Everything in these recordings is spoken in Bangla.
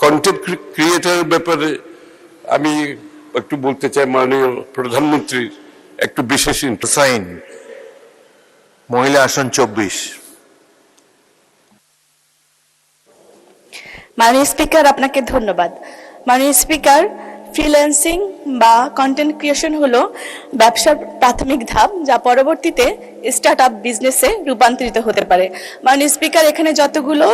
কন্টেন্ট ক্রিয়েটারের ব্যাপারে আমি একটু বলতে চাই, মাননীয় প্রধানমন্ত্রীর একটু বিশেষ সাইন মহিলা আসন 24। মাননীয় স্পিকার, আপনাকে ধন্যবাদ। মাননীয় স্পিকার, ফ্রিল্যান্সিং বা কন্টেন্ট ক্রিয়েশন হলো ব্যবসার প্রাথমিক ধাপ, যা পরবর্তীতে স্টার্ট আপ বিজনেসে রূপান্তরিত হতে পারে। মাননীয় স্পিকার, এখানে যতগুলো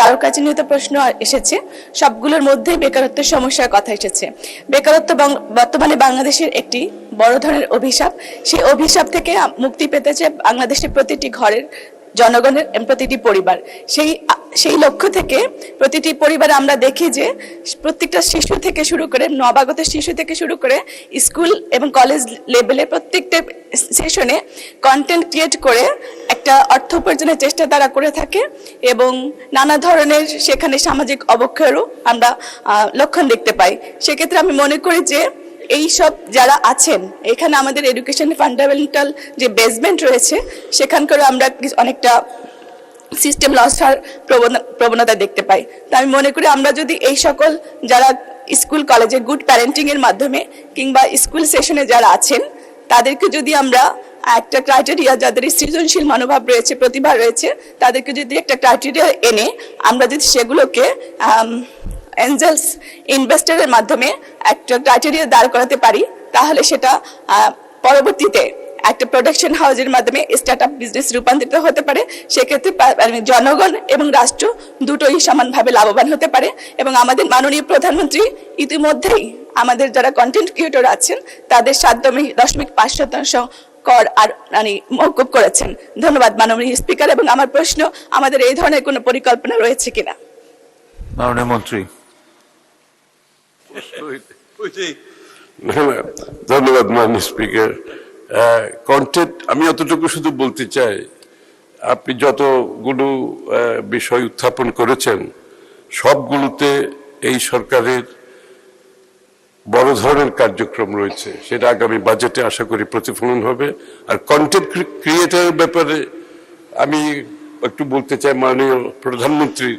তারকাচিহ্নিত প্রশ্ন এসেছে সবগুলোর মধ্যেই বেকারত্বের সমস্যার কথা এসেছে। বেকারত্ব বর্তমানে বাংলাদেশের একটি বড় ধরনের অভিশাপ। সেই অভিশাপ থেকে মুক্তি পেতে চায় বাংলাদেশের প্রতিটি ঘরের জনগণের প্রতিটি পরিবার। সেই লক্ষ্য থেকে প্রতিটি পরিবারে আমরা দেখি যে প্রত্যেকটা শিশু থেকে শুরু করে নবাগত শিশু থেকে শুরু করে স্কুল এবং কলেজ লেভেলে প্রত্যেকটা সেশনে কন্টেন্ট ক্রিয়েট করে একটা অর্থ উপার্জনের চেষ্টা তারা করে থাকে এবং নানা ধরনের সেখানে সামাজিক অবক্ষয়েরও আমরা লক্ষণ দেখতে পাই। সেক্ষেত্রে আমি মনে করি যে এই সব যারা আছেন এখানে আমাদের এডুকেশন ফান্ডামেন্টাল যে বেসমেন্ট রয়েছে সেখানকার আমরা অনেকটা সিস্টেম লস হওয়ার প্রবণতা দেখতে পাই। তা আমি মনে করি আমরা যদি এই সকল যারা স্কুল কলেজে গুড প্যারেন্টিং এর মাধ্যমে কিংবা স্কুল সেশনে যারা আছেন তাদেরকে যদি আমরা একটা ক্রাইটেরিয়া, যাদের সৃজনশীল মনোভাব রয়েছে, প্রতিভা রয়েছে, তাদেরকে যদি একটা ক্রাইটেরিয়া এনে আমরা যদি সেগুলোকে এঞ্জেলস ইনভেস্টরের মাধ্যমে একটা ক্রাইটেরিয়া দাঁড় করাতে পারি, তাহলে সেটা পরবর্তীতে একটা প্রোডাকশন হাউসের মাধ্যমে স্টার্ট আপ বিজনেস রূপান্তরিত হতে পারে। সেক্ষেত্রে জনগণ এবং রাষ্ট্র দুটোই সমানভাবে লাভবান হতে পারে। এবং আমাদের মাননীয় প্রধানমন্ত্রী ইতিমধ্যেই আমাদের যারা কন্টেন্ট ক্রিয়েটর আছেন তাদের 7.5% কর আর মওকুফ করেছেন। ধন্যবাদ মাননীয় স্পিকার। এবং আমার প্রশ্ন, আমাদের এই ধরনের কোনো পরিকল্পনা রয়েছে কিনা? মাননীয় মন্ত্রী। ধন্যবাদ মাননীয় স্পিকার। কন্টেন্ট আমি অতটুকু শুধু বলতে চাই, আপনি যতগুলো বিষয় উত্থাপন করেছেন সবগুলোতে এই সরকারের বড় ধরনের কার্যক্রম রয়েছে, সেটা আগামী বাজেটে আশা করি প্রতিফলন হবে। আর কন্টেন্ট ক্রিয়েটারের ব্যাপারে আমি একটু বলতে চাই, মাননীয় প্রধানমন্ত্রীর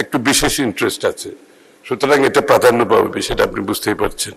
একটু বিশেষ ইন্টারেস্ট আছে, সুতরাং এটা প্রাধান্য পাবে, সেটা আপনি বুঝতেই পারছেন।